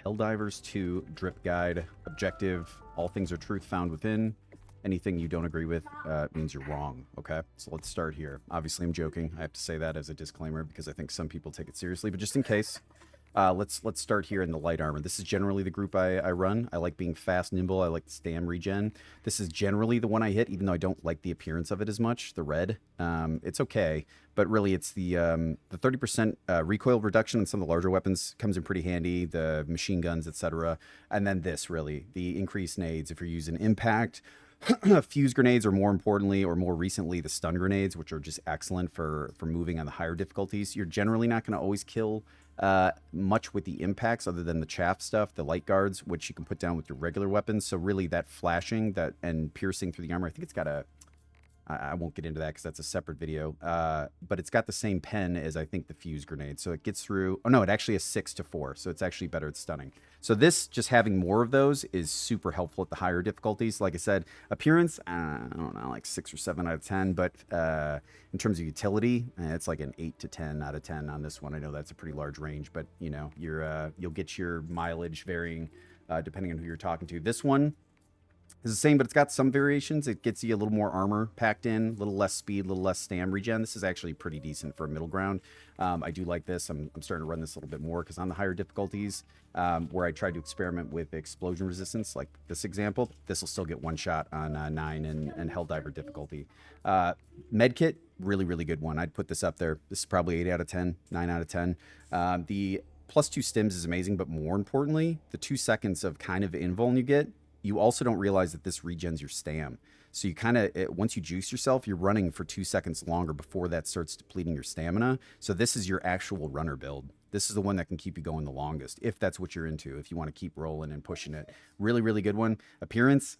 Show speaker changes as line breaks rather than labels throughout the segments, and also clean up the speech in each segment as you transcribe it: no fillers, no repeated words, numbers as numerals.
Helldivers 2 Drip Guide. Objective, all things are truth found within. Anything you don't agree with means you're wrong, okay? So let's start here. Obviously, I'm joking. I have to say that as a disclaimer because I think some people take it seriously, but just in case, let's start here in the light armor. This is generally the group I run. I like being fast, nimble. I like the stam regen. This is generally the one I hit, even though I don't like the appearance of it as much, the red. It's okay, but really it's the 30% recoil reduction on some of the larger weapons comes in pretty handy, the machine guns, etc. And then this, really, the increased nades if you're using impact, fuse grenades, or more importantly, or more recently, the stun grenades, which are just excellent for moving on the higher difficulties. You're generally not going to always kill much with the impacts other than the chaff stuff, the light guards, which you can put down with your regular weapons. So really that flashing that and piercing through the armor, I think it's got a, I won't get into that because that's a separate video, but it's got the same pen as I think the fuse grenade. So it gets through, oh no, it actually is 6 to 4. So it's actually better at stunning. So this, just having more of those is super helpful at the higher difficulties. Like I said, appearance, I don't know, like 6 or 7 out of 10, but in terms of utility, it's like an 8 to 10 out of 10 on this one. I know that's a pretty large range, but you know, you'll get your mileage varying depending on who you're talking to. This one is the same, but it's got some variations. It gets you a little more armor packed in, a little less speed, a little less stam regen. This is actually pretty decent for a middle ground. I do like this. I'm starting to run this a little bit more because on the higher difficulties, where I tried to experiment with explosion resistance, like this example, this will still get one shot on 9 and Helldiver difficulty. Medkit, really, really good one. I'd put this up there. This is probably 8 out of 10, 9 out of 10. The +2 stims is amazing, but more importantly, the 2 seconds of kind of invuln you get, you also don't realize that this regens your stam. So you kind of, once you juice yourself, you're running for 2 seconds longer before that starts depleting your stamina. So this is your actual runner build. This is the one that can keep you going the longest, if that's what you're into, if you want to keep rolling and pushing it. Really, really good one. Appearance,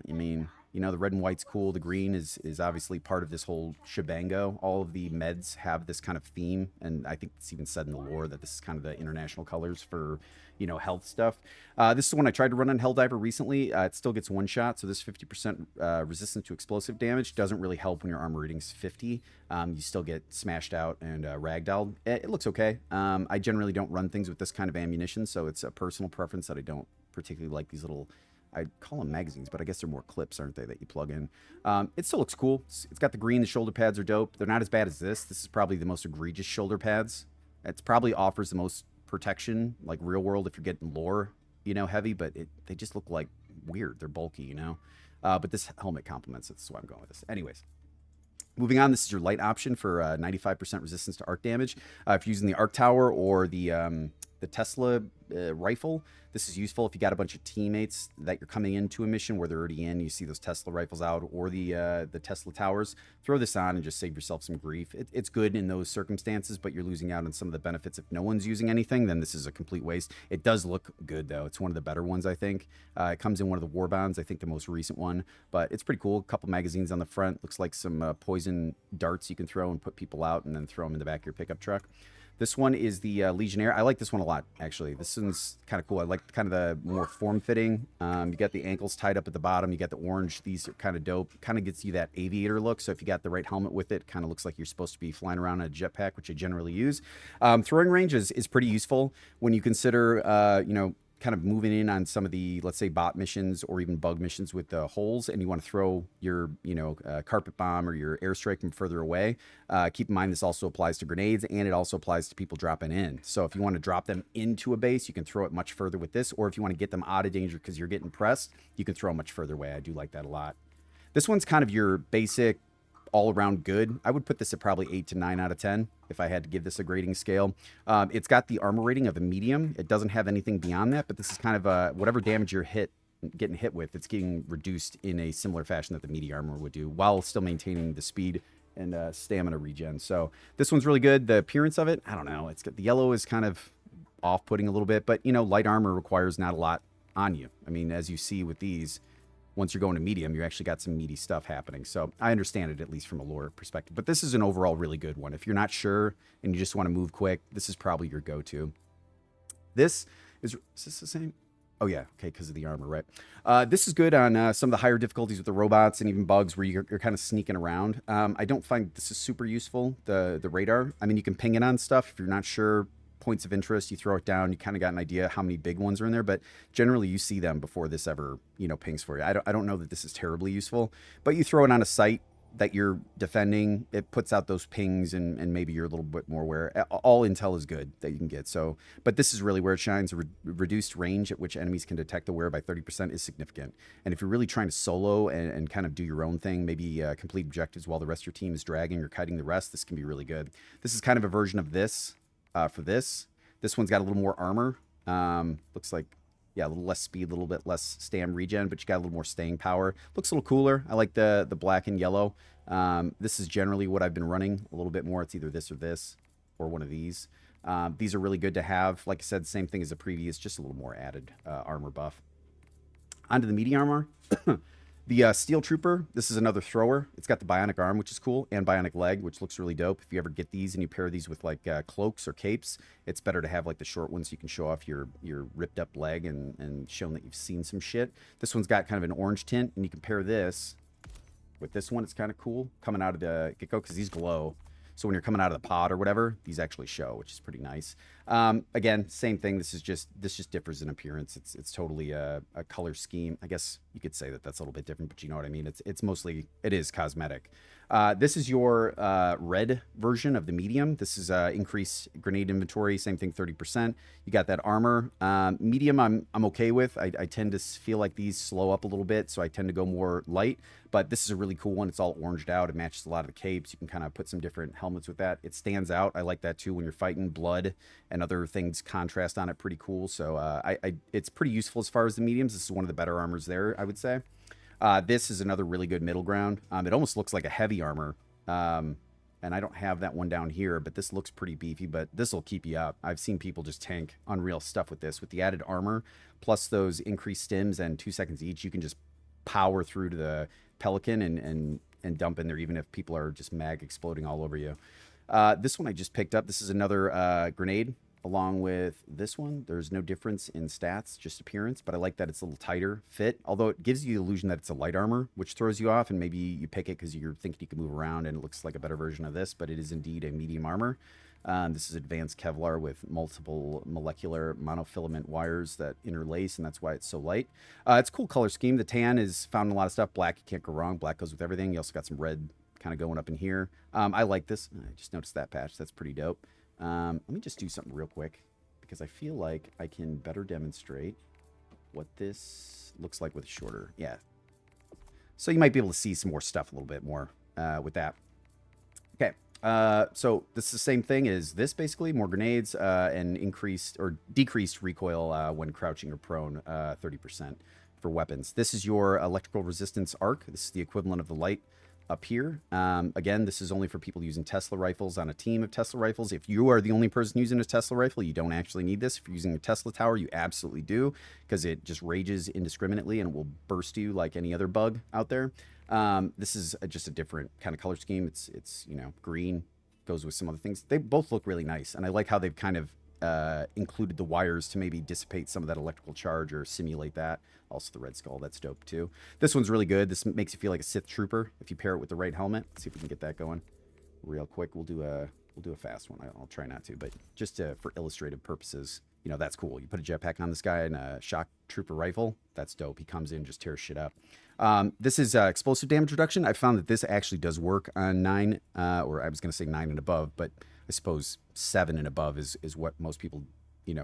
I mean, you know, the red and white's cool. The green is obviously part of this whole shebango. All of the meds have this kind of theme, and I think it's even said in the lore that this is kind of the international colors for, you know, health stuff. This is the one I tried to run on Helldiver recently. It still gets one shot, so this 50% resistance to explosive damage doesn't really help when your armor rating's 50. You still get smashed out and ragdolled. It looks okay. I generally don't run things with this kind of ammunition, so it's a personal preference that I don't particularly like these little, I call them magazines, but I guess they're more clips, aren't they, that you plug in. It still looks cool. It's got the green. The shoulder pads are dope. They're not as bad as this. This is probably the most egregious shoulder pads. It probably offers the most protection, like real world, if you're getting lore, you know, heavy, but they just look like weird. They're bulky, you know. But this helmet complements it. That's why I'm going with this. Anyways. Moving on, this is your light option for 95% resistance to arc damage. If you're using the arc tower or the Tesla rifle, this is useful if you got a bunch of teammates that you're coming into a mission where they're already in. You see those Tesla rifles out or the Tesla towers. Throw this on and just save yourself some grief. It's good in those circumstances, but you're losing out on some of the benefits. If no one's using anything, then this is a complete waste. It does look good, though. It's one of the better ones, I think. It comes in one of the war bonds, I think the most recent one, but it's pretty cool. A couple magazines on the front. Looks like some poison darts you can throw and put people out and then throw them in the back of your pickup truck. This one is the Legionnaire. I like this one a lot, actually. This one's kind of cool. I like kind of the more form-fitting. You got the ankles tied up at the bottom. You got the orange. These are kind of dope. Kind of gets you that aviator look. So if you got the right helmet with it, kind of looks like you're supposed to be flying around in a jetpack, which I generally use. Throwing range is pretty useful when you consider, you know, kind of moving in on some of the, let's say, bot missions or even bug missions with the holes, and you want to throw your, you know, carpet bomb or your airstrike from further away. Keep in mind this also applies to grenades, and it also applies to people dropping in. So if you want to drop them into a base, you can throw it much further with this, or if you want to get them out of danger because you're getting pressed, you can throw them much further away. I do like that a lot. This one's kind of your basic all-around good. I would put this at probably 8 to 9 out of 10 if I had to give this a grading scale. It's got the armor rating of a medium. It doesn't have anything beyond that, but this is kind of whatever damage you're getting hit with, it's getting reduced in a similar fashion that the meaty armor would do, while still maintaining the speed and stamina regen. So this one's really good. The appearance of it, I don't know. It's got, the yellow is kind of off-putting a little bit, but you know, light armor requires not a lot on you. I mean, as you see with these, once you're going to medium, you actually got some meaty stuff happening. So I understand it, at least from a lore perspective. But this is an overall really good one. If you're not sure and you just want to move quick, this is probably your go-to. Is this the same? Oh, yeah. Okay, because of the armor, right? This is good on some of the higher difficulties with the robots and even bugs where you're kind of sneaking around. I don't find this is super useful, the radar. I mean, you can ping it on stuff if you're not sure points of interest. You throw it down, you kind of got an idea how many big ones are in there, but generally you see them before this ever, pings for you. I don't know that this is terribly useful, but you throw it on a site that you're defending, it puts out those pings, and maybe you're a little bit more aware. All intel is good that you can get. So, but this is really where it shines. A reduced range at which enemies can detect the wearer by 30% is significant. And if you're really trying to solo and kind of do your own thing, maybe complete objectives while the rest of your team is dragging or kiting the rest, this can be really good. This is kind of a version of this for this. This one's got a little more armor. Looks like, yeah, a little less speed, a little bit less stam regen, but you got a little more staying power. Looks a little cooler. I like the black and yellow. This is generally what I've been running a little bit more. It's either this or one of these. These are really good to have. Like I said, same thing as the previous, just a little more added armor buff. Onto the meaty armor. The Steel Trooper, this is another thrower. It's got the bionic arm, which is cool, and bionic leg, which looks really dope. If you ever get these and you pair these with like cloaks or capes, it's better to have like the short ones so you can show off your ripped up leg and show that you've seen some shit. This one's got kind of an orange tint, and you can pair this with this one. It's kind of cool coming out of the get-go because these glow. So when you're coming out of the pod or whatever, these actually show, which is pretty nice. Again, same thing. This just differs in appearance. It's totally a color scheme. I guess you could say that that's a little bit different, but you know what I mean. It's mostly, it is cosmetic. This is your red version of the medium. This is increased grenade inventory. Same thing, 30%. You got that armor. Medium, I'm okay with. I tend to feel like these slow up a little bit, so I tend to go more light. But this is a really cool one. It's all oranged out. It matches a lot of the capes. You can kind of put some different helmets with that. It stands out. I like that too. When you're fighting, blood and other things contrast on it pretty cool. So it's pretty useful as far as the mediums. This is one of the better armors there, I would say. This is another really good middle ground. It almost looks like a heavy armor. And I don't have that one down here, but this looks pretty beefy, but this will keep you up. I've seen people just tank unreal stuff with this. With the added armor, plus those increased stims and 2 seconds each, you can just power through to the Pelican and dump in there, even if people are just mag exploding all over you. This one I just picked up. This is another grenade. Along with this one, there's no difference in stats, just appearance, but I like that it's a little tighter fit, although it gives you the illusion that it's a light armor, which throws you off, and maybe you pick it because you're thinking you can move around and it looks like a better version of this, but it is indeed a medium armor. This is advanced Kevlar with multiple molecular monofilament wires that interlace, and that's why it's so light. It's a cool color scheme. The tan is found in a lot of stuff. Black, you can't go wrong. Black goes with everything. You also got some red kind of going up in here. I like this. I just noticed that patch. That's pretty dope. Let me just do something real quick because I feel like I can better demonstrate what this looks like with shorter. Yeah. So you might be able to see some more stuff a little bit more with that. Okay. So this is the same thing as this, basically. More grenades and increased or decreased recoil when crouching or prone, 30% for weapons. This is your electrical resistance arc. This is the equivalent of the light up here. Again, this is only for people using Tesla rifles on a team of Tesla rifles. If you are the only person using a Tesla rifle, you don't actually need this. If you're using a Tesla tower, you absolutely do, because it just rages indiscriminately and it will burst you like any other bug out there. This is just a different kind of color scheme. It's green, goes with some other things. They both look really nice, and I like how they've kind of included the wires to maybe dissipate some of that electrical charge or simulate that. Also the red skull, that's dope too. This one's really good. This makes you feel like a Sith trooper if you pair it with the right helmet. Let's see if we can get that going real quick. We'll do a fast one. I'll try not to, but just for illustrative purposes, that's cool. You put a jetpack on this guy and a shock trooper rifle. That's dope. He comes in, just tears shit up. This is explosive damage reduction. I found that this actually does work on 9, or I was going to say 9 and above, but I suppose 7 and above is what most people,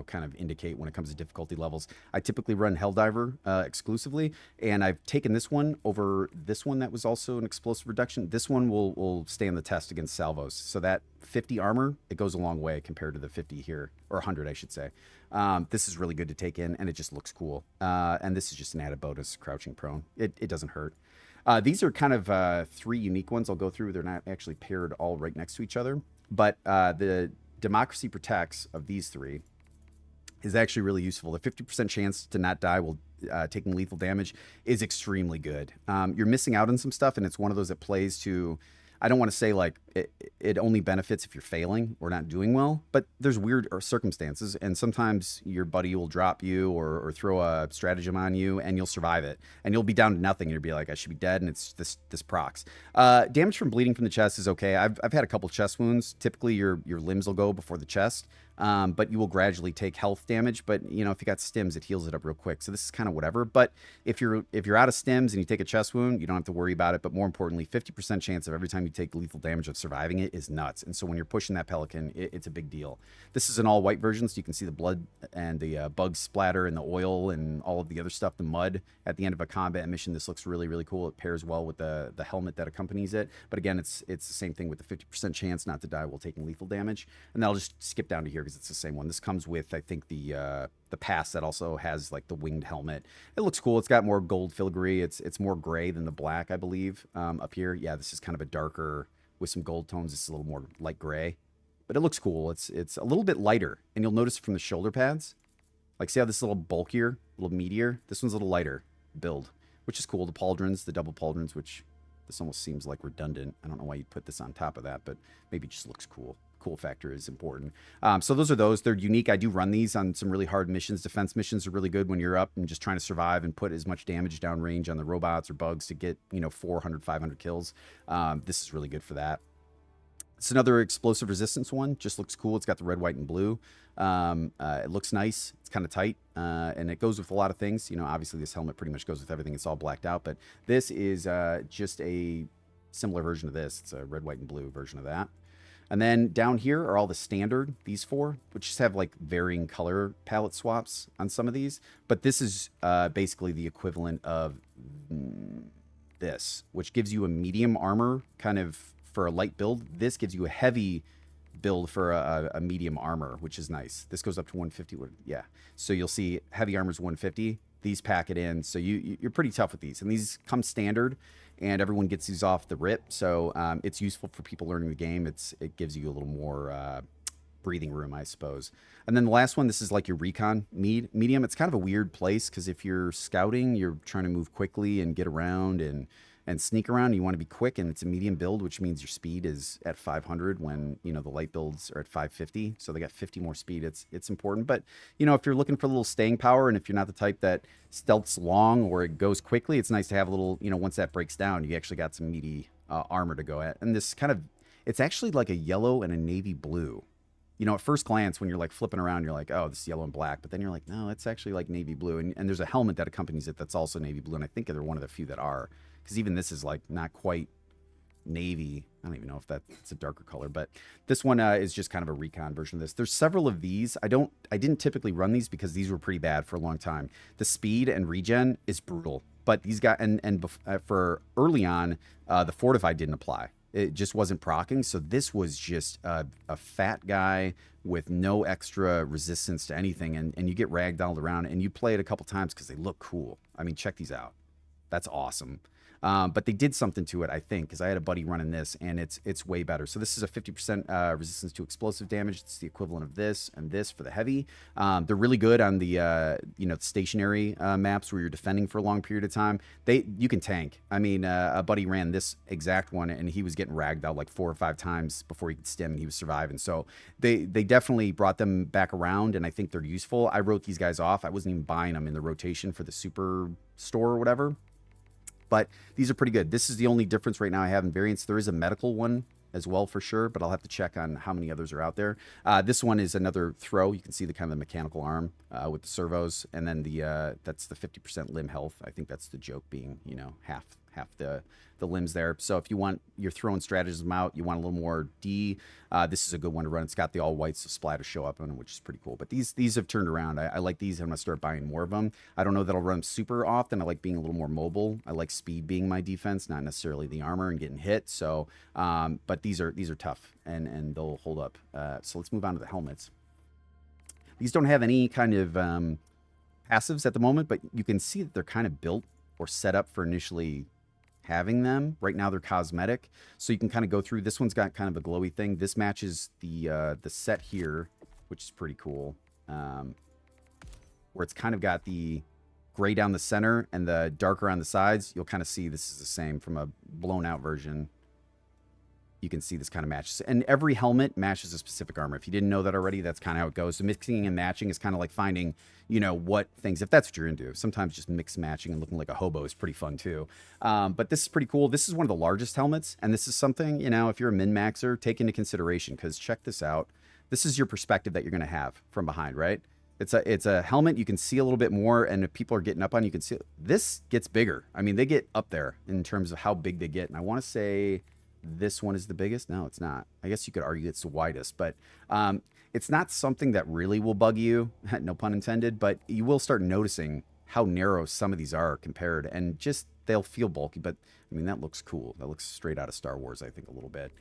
kind of indicate when it comes to difficulty levels. I typically run Helldiver exclusively, and I've taken this one over this one that was also an explosive reduction. This one will stand the test against salvos. So that 50 armor, it goes a long way compared to the 50 here, or 100, I should say. This is really good to take in, and it just looks cool. And this is just an added bonus, crouching prone. It doesn't hurt. These are kind of 3 unique ones I'll go through. They're not actually paired all right next to each other, but the Democracy Protects of these 3 is actually really useful. The 50% chance to not die while taking lethal damage is extremely good. You're missing out on some stuff, and it's one of those that plays to, I don't want to say like it only benefits if you're failing or not doing well, but there's weird circumstances, and sometimes your buddy will drop you or throw a stratagem on you, and you'll survive it, and you'll be down to nothing, and you'll be like, I should be dead, and it's this procs. Damage from bleeding from the chest is okay. I've had a couple chest wounds. Typically, your limbs will go before the chest. but you will gradually take health damage. But you know, if you got stims, it heals it up real quick. So this is kind of whatever. But if you're out of stims and you take a chest wound, you don't have to worry about it. But more importantly, 50% chance of every time you take lethal damage of surviving it is nuts. And so when you're pushing that pelican, it's a big deal. This is an all white version, so you can see the blood and the bug splatter and the oil and all of the other stuff, the mud at the end of a combat mission. This looks really, really cool. It pairs well with the helmet that accompanies it. But again, it's the same thing with the 50% chance not to die while taking lethal damage. And then I'll just skip down to here because it's the same one. This comes with, I think, the pass that also has like the winged helmet. It looks cool. It's got more gold filigree. It's more gray than the black, I believe. Up here, yeah, this is kind of a darker with some gold tones. It's a little more light gray, but it looks cool. It's a little bit lighter, and you'll notice from the shoulder pads, like see how this is a little bulkier, a little meatier. This one's a little lighter build, which is cool. The pauldrons, the double pauldrons, which this almost seems like redundant. I don't know why you'd put this on top of that, but maybe it just looks cool. Cool factor is important. So those are those. They're unique. I do run these on some really hard missions. Defense missions are really good when you're up and just trying to survive and put as much damage downrange on the robots or bugs to get, 400, 500 kills. This is really good for that. It's another explosive resistance one. Just looks cool. It's got the red, white, and blue. It looks nice. It's kind of tight, and it goes with a lot of things. Obviously this helmet pretty much goes with everything. It's all blacked out, but this is just a similar version of this. It's a red, white, and blue version of that. And then down here are all the standard, these four, which just have like varying color palette swaps on some of these. But this is basically the equivalent of this, which gives you a medium armor kind of for a light build. This gives you a heavy build for a medium armor, which is nice. This goes up to 150. Yeah. So you'll see heavy armor is 150. These pack it in. So you're pretty tough with these. And these come standard, and everyone gets these off the rip. So it's useful for people learning the game. It gives you a little more breathing room, I suppose. And then the last one, this is like your recon medium. It's kind of a weird place because if you're scouting, you're trying to move quickly and get around and sneak around. You want to be quick, and it's a medium build, which means your speed is at 500 when the light builds are at 550. So they got 50 more speed. It's important. But if you're looking for a little staying power, and if you're not the type that stealths long or it goes quickly, it's nice to have a little. Once that breaks down, you actually got some meaty armor to go at. And this it's actually like a yellow and a navy blue. At first glance, when you're like flipping around, you're like, oh, this is yellow and black. But then you're like, no, it's actually like navy blue. And there's a helmet that accompanies it that's also navy blue. And I think they're one of the few that are. Because even this is like not quite navy. I don't even know if that's a darker color. But this one is just kind of a recon version of this. There's several of these. I didn't typically run these because these were pretty bad for a long time. The speed and regen is brutal. But these guys, for early on, the fortified didn't apply. It just wasn't proccing. So this was just a fat guy with no extra resistance to anything. And you get ragdolled around, and you play it a couple times because they look cool. I mean, check these out. That's awesome. But they did something to it, I think, because I had a buddy running this, and it's way better. So this is a 50% resistance to explosive damage. It's the equivalent of this and this for the heavy. They're really good on the stationary maps where you're defending for a long period of time. You can tank. I mean, a buddy ran this exact one, and he was getting ragged out like 4 or 5 times before he could stim, and he was surviving. So they definitely brought them back around, and I think they're useful. I wrote these guys off. I wasn't even buying them in the rotation for the super store or whatever. But these are pretty good. This is the only difference right now I have in variants. There is a medical one as well for sure, but I'll have to check on how many others are out there. This one is another throw. You can see the kind of the mechanical arm with the servos, and then that's the 50% limb health. I think that's the joke being, half the limbs there. So if you want your throwing strategism out, you want a little more D, this is a good one to run. It's got the all whites, so splatters show up on it, which is pretty cool. But these have turned around. I like these. I'm gonna start buying more of them. I don't know that I'll run them super often. I like being a little more mobile. I like speed being my defense, not necessarily the armor and getting hit. So, but these are tough and they'll hold up. So let's move on to the helmets. These don't have any kind of passives at the moment, but you can see that they're kind of built or set up for initially having them. Right now they're cosmetic, so you can kind of go through. This one's got kind of a glowy thing. This matches the set here, which is pretty cool, where it's kind of got the gray down the center and the darker on the sides. You'll kind of see this is the same from a blown out version. You can see this kind of matches, and every helmet matches a specific armor. If you didn't know that already, that's kind of how it goes. So mixing and matching is kind of like finding, what things, if that's what you're into. Sometimes just mix matching and looking like a hobo is pretty fun too. But this is pretty cool. This is one of the largest helmets, and this is something, if you're a min-maxer, take into consideration, because check this out. this is your perspective that you're going to have from behind, right? It's a helmet. You can see a little bit more, and if people are getting up on you, you can see it. This gets bigger. I mean, they get up there in terms of how big they get. And I want to say this one is the biggest. No, it's not. I guess you could argue it's the widest, but it's not something that really will bug you, no pun intended, but you will start noticing how narrow some of these are compared, and just they'll feel bulky. But I mean, that looks cool. That looks straight out of Star Wars, I think, a little bit.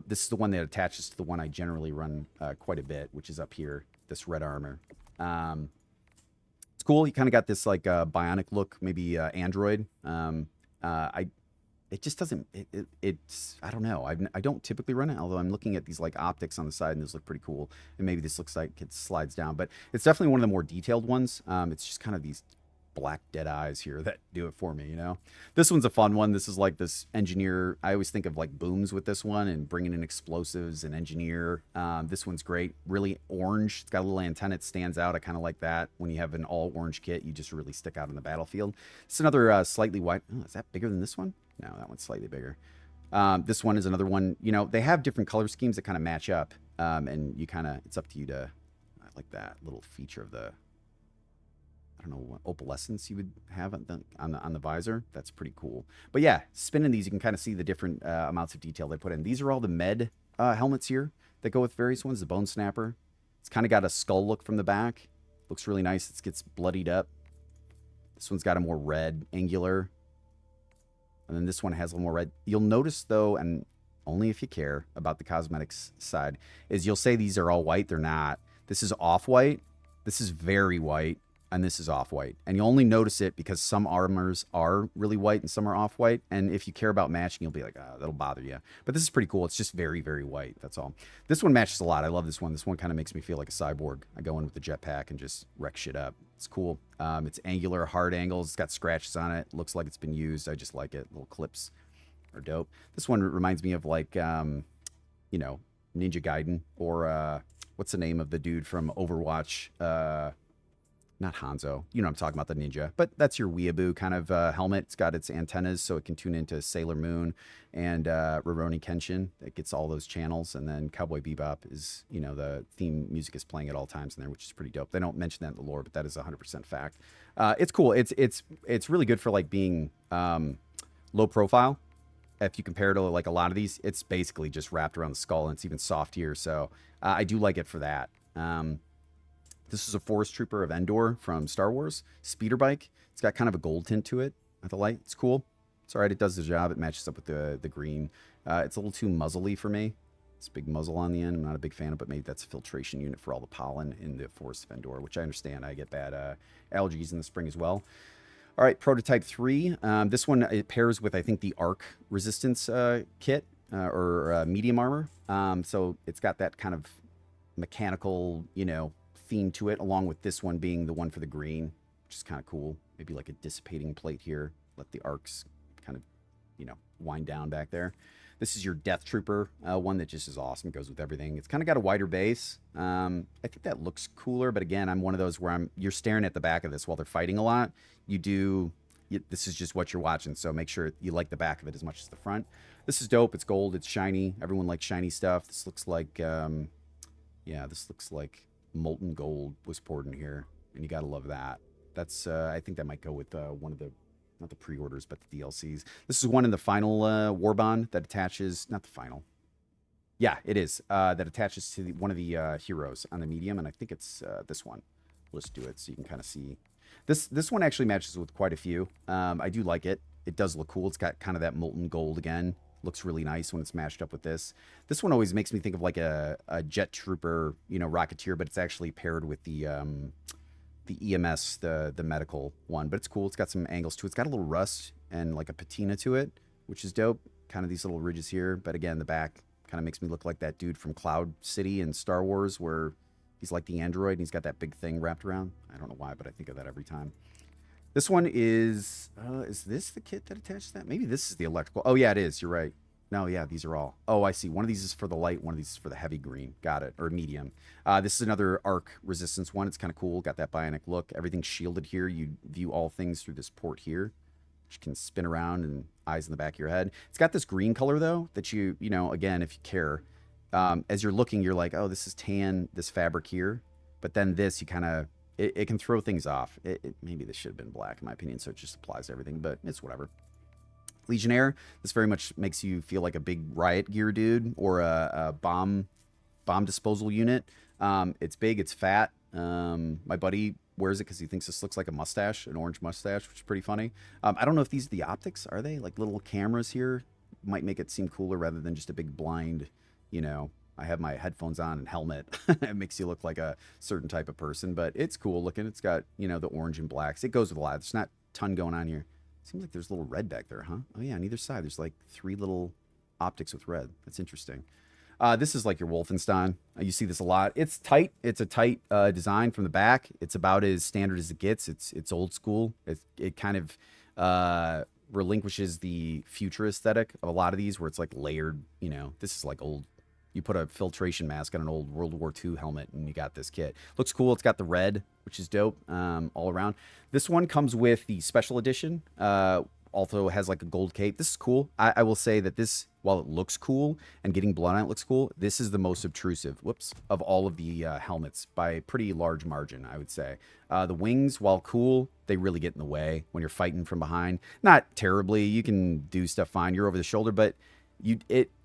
This is the one that attaches to the one I generally run quite a bit, which is up here, this red armor. It's cool. You kind of got this like bionic look, maybe Android. It just doesn't. It's I don't know. I don't typically run it, although I'm looking at these like optics on the side, and those look pretty cool. And maybe this looks like it slides down, but it's definitely one of the more detailed ones. It's just kind of these black dead eyes here that do it for me, you know. This one's a fun one. This is like this engineer. I always think of like booms with this one and bringing in explosives and engineer. This one's great, really orange. It's got a little antenna. It stands out. I kind of like that. When you have an all orange kit, you just really stick out in the battlefield. It's another slightly white. Oh, is that bigger than this one? No, that one's slightly bigger. This one is another one. You know, they have different color schemes that kind of match up, and you kind of, it's up to you to, I like that little feature of the, I don't know what opalescence you would have on the visor. That's pretty cool. But yeah, spinning these, you can kind of see the different amounts of detail they put in. These are all the med helmets here that go with various ones. The bone snapper. It's kind of got a skull look from the back. Looks really nice. It gets bloodied up. This one's got a more red, angular. And then this one has a little more red. You'll notice though, and only if you care about the cosmetics side, is you'll say these are all white. They're not. This is off-white. This is very white. And this is off-white. And you only notice it because some armors are really white and some are off-white. And if you care about matching, you'll be like, oh, that'll bother you. But this is pretty cool. It's just very, very white. That's all. This one matches a lot. I love this one. This one kind of makes me feel like a cyborg. I go in with the jetpack and just wreck shit up. It's cool. It's angular, hard angles. It's got scratches on it. Looks like it's been used. I just like it. Little clips are dope. This one reminds me of like, you know, Ninja Gaiden, or what's the name of the dude from Overwatch? Not Hanzo. You know what I'm talking about, the ninja. But that's your weeaboo kind of helmet. It's got its antennas so it can tune into Sailor Moon and Rurouni Kenshin. It gets all those channels. And then Cowboy Bebop is, you know, the theme music is playing at all times in there, which is pretty dope. They don't mention that in the lore, but that is 100% fact. It's cool. It's really good for like being low profile. If you compare it to like a lot of these, it's basically just wrapped around the skull, and it's even soft here. So I do like it for that. This is a Forest Trooper of Endor from Star Wars. Speeder bike. It's got kind of a gold tint to it at the light. It's cool. It's all right. It does the job. It matches up with the green. It's a little too muzzly for me. It's a big muzzle on the end. I'm not a big fan of, but maybe that's a filtration unit for all the pollen in the Forest of Endor, which I understand. I get bad allergies in the spring as well. All right, Prototype 3. This one, it pairs with, I think, the arc resistance kit or medium armor. So it's got that kind of mechanical, you know, theme to it, along with this one being the one for the green, which is kind of cool. Maybe like a dissipating plate here. Let the arcs kind of, you know, wind down back there. This is your Death Trooper, one that just is awesome. Goes with everything. It's kind of got a wider base. I think that looks cooler, but again, I'm one of those where you're staring at the back of this while they're fighting a lot. This is just what you're watching, so make sure you like the back of it as much as the front. This is dope. It's gold. It's shiny. Everyone likes shiny stuff. This looks like, yeah, this looks like molten gold was poured in here, and you gotta love that. That's I think that might go with one of the, not the pre-orders, but the DLCs. This is one in the final warbond that attaches, not the final, yeah, it is, that attaches to one of the heroes on the medium, and I think it's this one. Let's do it so you can kind of see. This one actually matches with quite a few. I do like it. It does look cool. It's got kind of that molten gold again. Looks really nice when it's mashed up with this. This one always makes me think of like a jet trooper, you know, Rocketeer, but it's actually paired with the EMS, the medical one. But it's cool. It's got some angles to it. It's got a little rust and like a patina to it, which is dope. Kind of these little ridges here. But again, the back kind of makes me look like that dude from Cloud City in Star Wars, where he's like the android and he's got that big thing wrapped around. I don't know why, but I think of that every time. This one is this the kit that attaches to that? Maybe this is the electrical. Oh, yeah, it is. You're right. No, yeah, these are all. Oh, I see. One of these is for the light. One of these is for the heavy green. Got it. Or medium. This is another arc resistance one. It's kind of cool. Got that bionic look. Everything's shielded here. You view all things through this port here, which can spin around, and eyes in the back of your head. It's got this green color, though, that you know, again, if you care, as you're looking, you're like, oh, this is tan, this fabric here. But then this, you kind of, it can throw things off. Maybe this should have been black, in my opinion, so it just applies to everything, but it's whatever. Legionnaire, this very much makes you feel like a big riot gear dude or a bomb disposal unit. It's big, it's fat. My buddy wears it because he thinks this looks like a mustache, an orange mustache, which is pretty funny. I don't know if these are the optics. Are they like little cameras here? Might make it seem cooler rather than just a big blind, you know. I have my headphones on and helmet. It makes you look like a certain type of person, but it's cool looking. It's got, you know, the orange and blacks. It goes with a lot. There's not a ton going on here. Seems like there's a little red back there, huh? Oh yeah, on either side there's like 3 little optics with red. That's interesting. This is like your Wolfenstein. You see this a lot. It's tight. It's a tight design from the back. It's about as standard as it gets. It's old school. It kind of relinquishes the future aesthetic of a lot of these where it's like layered. You know, this is like old. You put a filtration mask on an old World War II helmet and you got this kit. Looks cool. It's got the red, which is dope all around. This one comes with the special edition. Also has like a gold cape. This is cool. I will say that this, while it looks cool and getting blood on it looks cool, this is the most obtrusive, of all of the helmets by a pretty large margin, I would say. The wings, while cool, they really get in the way when you're fighting from behind. Not terribly. You can do stuff fine. You're over the shoulder, but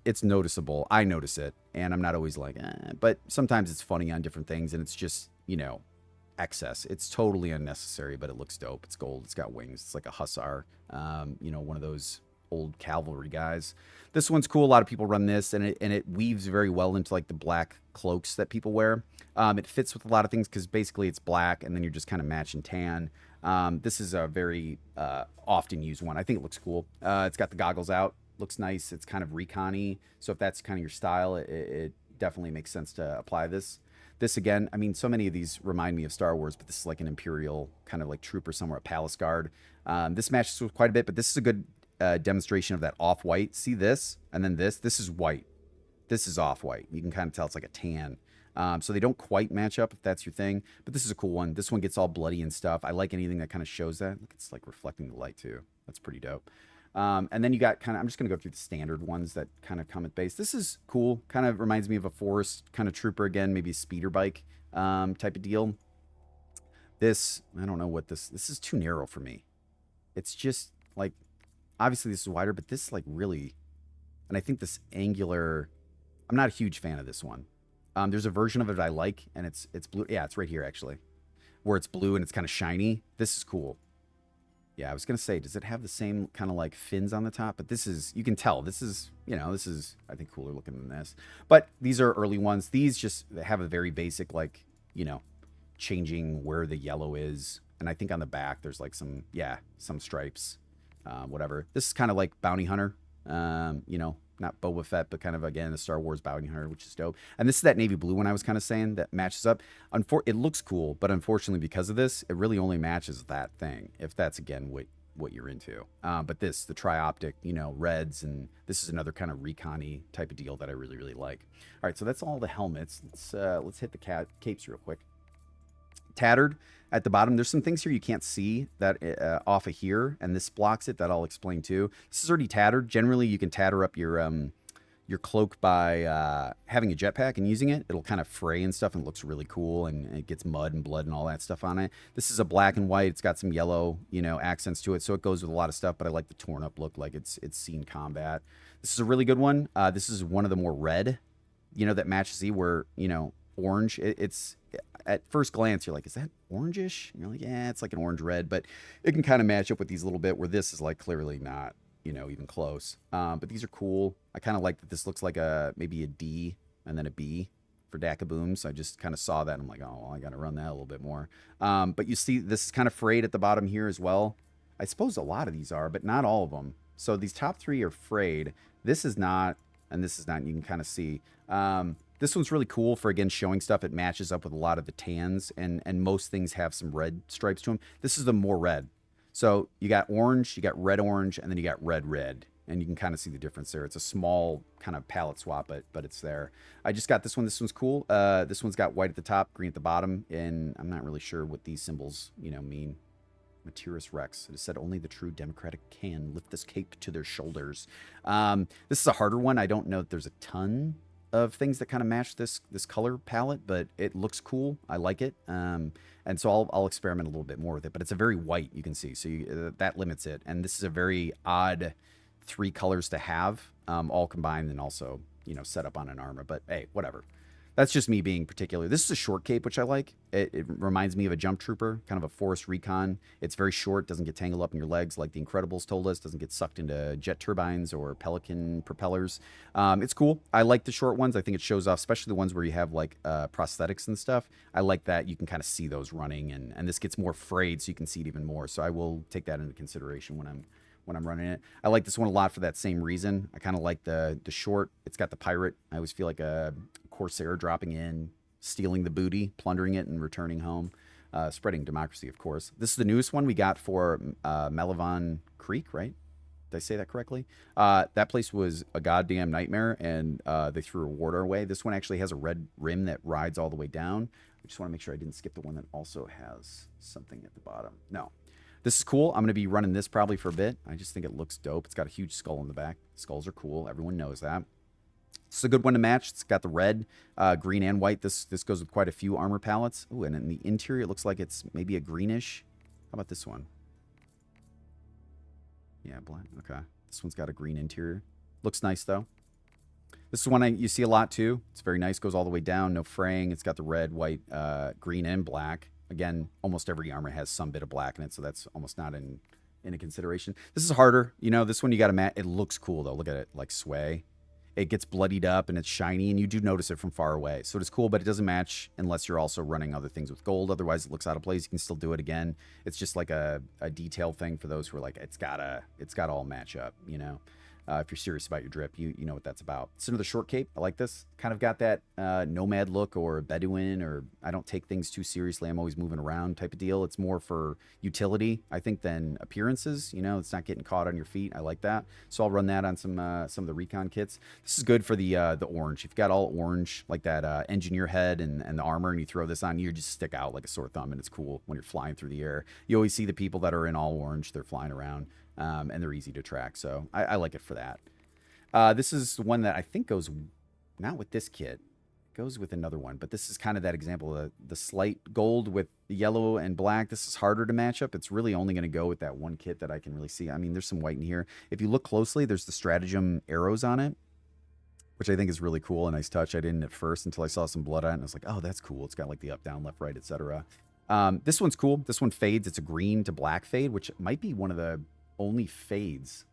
it's noticeable. I notice it, and I'm not always like, but sometimes it's funny on different things, and it's just, you know, excess. It's totally unnecessary, but it looks dope. It's gold. It's got wings. It's like a hussar, you know, one of those old cavalry guys. This one's cool. A lot of people run this, and it weaves very well into like the black cloaks that people wear. It fits with a lot of things because basically it's black, and then you're just kind of matching tan. This is a very often used one. I think it looks cool. It's got the goggles out. Looks nice. It's kind of recon-y. So if that's kind of your style, it definitely makes sense to apply this. This again, I mean, so many of these remind me of Star Wars, but this is like an Imperial kind of like trooper somewhere, a palace guard. This matches with quite a bit, but this is a good demonstration of that off-white. See this? And then this. This is white. This is off-white. You can kind of tell it's like a tan. So they don't quite match up if that's your thing, but this is a cool one. This one gets all bloody and stuff. I like anything that kind of shows that. Look, it's like reflecting the light too. That's pretty dope. And then you got kind of, I'm just going to go through the standard ones that kind of come at base. This is cool. Kind of reminds me of a forest kind of trooper again, maybe a speeder bike type of deal. This, I don't know what this is too narrow for me. It's just like, obviously this is wider, but this like really, and I think this angular, I'm not a huge fan of this one. There's a version of it I like, and it's blue. Yeah, it's right here actually, where it's blue and it's kind of shiny. This is cool. Yeah, I was going to say, does it have the same kind of like fins on the top? But this is, you can tell, this is, you know, this is, I think, cooler looking than this. But these are early ones. These just have a very basic, like, you know, changing where the yellow is. And I think on the back, there's like some, yeah, some stripes, whatever. This is kind of like Bounty Hunter, you know, not Boba Fett, but kind of, again, a Star Wars Bounty Hunter, which is dope. And this is that navy blue one I was kind of saying that matches up. It looks cool, but unfortunately, because of this, it really only matches that thing, if that's, again, what you're into. But this, the trioptic, you know, reds, and this is another kind of recon-y type of deal that I really, really like. All right, so that's all the helmets. Let's hit the capes real quick. Tattered at the bottom. There's some things here you can't see that off of here, and this blocks it. That I'll explain too. This is already tattered. Generally, you can tatter up your cloak by having a jetpack and using it. It'll kind of fray and stuff, and looks really cool, and it gets mud and blood and all that stuff on it. This is a black and white. It's got some yellow, you know, accents to it, so it goes with a lot of stuff. But I like the torn up look, like it's seen combat. This is a really good one. This is one of the more red, you know, that matches where, you know, orange. It's at first glance, you're like, is that orangish? And you're like, yeah, it's like an orange red, but it can kind of match up with these little bit where this is like clearly not, you know, even close. But these are cool. I kind of like that this looks like maybe a D and then a B for Dakaboom. So I just kind of saw that and I'm like, oh, well, I got to run that a little bit more. But you see this is kind of frayed at the bottom here as well. I suppose a lot of these are, but not all of them. So these top 3 are frayed. This is not, and this is not, you can kind of see. This one's really cool for, again, showing stuff. It matches up with a lot of the tans, and most things have some red stripes to them. This is the more red. So you got orange, you got red orange, and then you got red red. And you can kind of see the difference there. It's a small kind of palette swap, but it's there. I just got this one. This one's cool. This one's got white at the top, green at the bottom, and I'm not really sure what these symbols, you know, mean. Matirus Rex. It is said only the true democratic can lift this cape to their shoulders. This is a harder one. I don't know if there's a ton of things that kind of match this color palette, but it looks cool. I like it. And so I'll experiment a little bit more with it. But it's a very white, you can see, so that limits it. And this is a very odd 3 colors to have, all combined and also set up on an armor. But hey, whatever. That's just me being particular. This is a short cape, which I like. It reminds me of a jump trooper, kind of a forest recon. It's very short, doesn't get tangled up in your legs like the Incredibles told us, doesn't get sucked into jet turbines or pelican propellers. It's cool. I like the short ones. I think it shows off, especially the ones where you have like prosthetics and stuff. I like that. You can kind of see those running, and this gets more frayed, so you can see it even more. So I will take that into consideration when I'm running it. I like this one a lot for that same reason. I kind of like the short. It's got the pirate. I always feel like a Corsair dropping in, stealing the booty, plundering it, and returning home. Spreading democracy, of course. This is the newest one we got for Malavon Creek, right? Did I say that correctly? That place was a goddamn nightmare, and they threw a reward our way. This one actually has a red rim that rides all the way down. I just want to make sure I didn't skip the one that also has something at the bottom. No. This is cool. I'm going to be running this probably for a bit. I just think it looks dope. It's got a huge skull in the back. Skulls are cool. Everyone knows that. It's a good one to match. It's got the red, green, and white. This goes with quite a few armor palettes. Ooh, and in the interior, it looks like it's maybe a greenish. How about this one? Yeah, black. Okay. This one's got a green interior. Looks nice, though. This is one you see a lot, too. It's very nice. Goes all the way down. No fraying. It's got the red, white, green, and black. Again, almost every armor has some bit of black in it, so that's almost not in a consideration. This is harder. This one you got to match. It looks cool, though. Look at it. Like sway. It gets bloodied up, and it's shiny, and you do notice it from far away. So it's cool, but it doesn't match unless you're also running other things with gold. Otherwise, it looks out of place. You can still do it again. It's just like a detail thing for those who are like, it's gotta all match up, if you're serious about your drip, you know what that's about. It's another short cape. I like this. Kind of got that nomad look, or Bedouin, or I don't take things too seriously, I'm always moving around type of deal. It's more for utility, I think, than appearances. It's not getting caught on your feet. I like that. So I'll run that on some of the recon kits. This is good for the orange. If you've got all orange, like that engineer head and the armor, and you throw this on, you just stick out like a sore thumb, and it's cool when you're flying through the air. You always see the people that are in all orange. They're flying around. And they're easy to track, so I like it for that. This is one that I think goes not with this kit, it goes with another one, but this is kind of that example of the slight gold with the yellow and black. This is harder to match up. It's really only going to go with that one kit that I can really see. I mean, there's some white in here. If you look closely, there's the stratagem arrows on it, which I think is really cool. A nice touch. I didn't at first until I saw some blood on it, and I was like, oh, that's cool. It's got like the up, down, left, right, etc. This one's cool. This one fades. It's a green to black fade, which might be one of the only fades.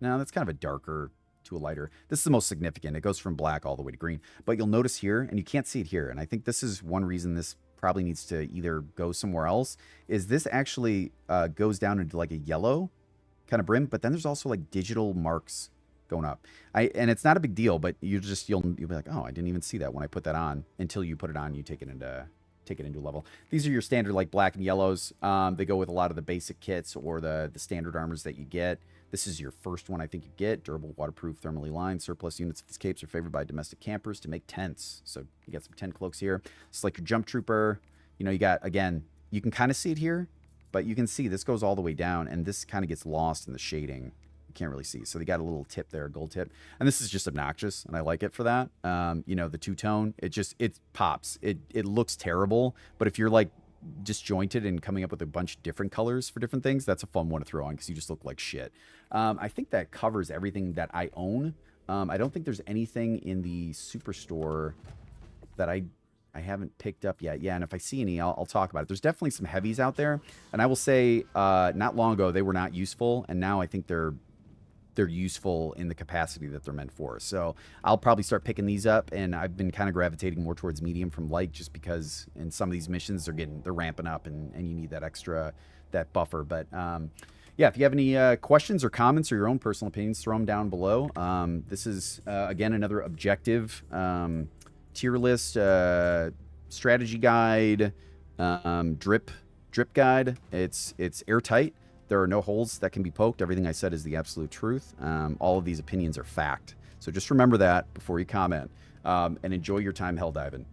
No, that's kind of a darker to a lighter. This is the most significant. It goes from black all the way to green. But you'll notice here, and you can't see it here, and I think this is one reason this probably needs to either go somewhere else, is this actually goes down into like a yellow kind of brim, but then there's also like digital marks going up. And it's not a big deal, but you'll be like, oh, I didn't even see that when I put that on, until you put it on, you take it into level. These are your standard like black and yellows. They go with a lot of the basic kits or the standard armors that you get. This is your first one I think you get. Durable, waterproof, thermally lined. Surplus units of these capes are favored by domestic campers to make tents. So you got some tent cloaks here. It's like your jump trooper. You got, again, you can kind of see it here, but you can see this goes all the way down, and this kind of gets lost in the shading. You can't really see. So they got a little tip there, gold tip. And this is just obnoxious, and I like it for that. The two-tone, it pops. It looks terrible, but if you're like disjointed and coming up with a bunch of different colors for different things, that's a fun one to throw on because you just look like shit. I think that covers everything that I own. I don't think there's anything in the Superstore that I haven't picked up yet. Yeah, and if I see any, I'll talk about it. There's definitely some heavies out there, and I will say not long ago they were not useful, and now I think they're useful in the capacity that they're meant for. So I'll probably start picking these up, and I've been kind of gravitating more towards medium from light, just because in some of these missions they're ramping up, and you need that buffer. But yeah, if you have any questions or comments or your own personal opinions, throw them down below. This is again another objective tier list strategy guide, drip guide. It's airtight. There are no holes that can be poked. Everything I said is the absolute truth. All of these opinions are fact. So just remember that before you comment, and enjoy your time hell diving.